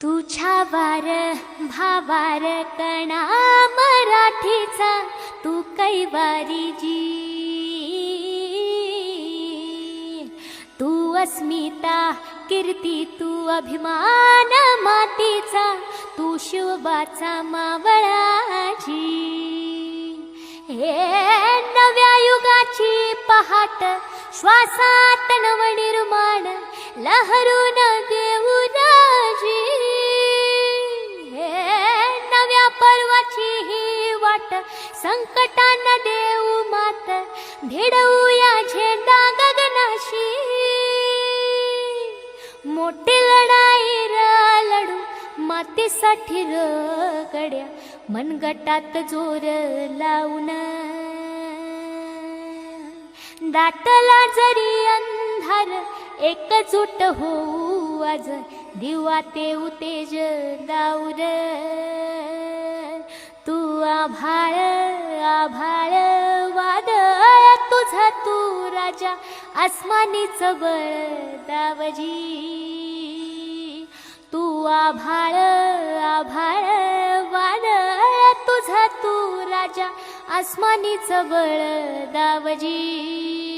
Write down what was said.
तुझ्या वार भावार कणा मराठीचा तू कैवारी जी, तू अस्मिता कीर्ती तू अभिमान मातीचा, तू शिवबाचा मावळाची। हे नव्या युगाची पहाट श्वासात नवनिर्माण लहरून देऊ राजी। नव्या पर्वाची ही वाट संकटांना देऊ मात, भिडवूया झेंडा गगनाशी। मोठी लढाई लढू मातीसाठी गड्या, मनगटात जोर लावून। दाटला जरी अंधार एकजूट होऊ आज, दिवा तेऊ तेज दाऊर। तू आभाळ आभाळ वादळ तुझा तू राजा, आसमानीच बळ दावजी। तू आभाळ आभाळ वादळ तुझा तू राजा, आसमानीच बळ दावजी।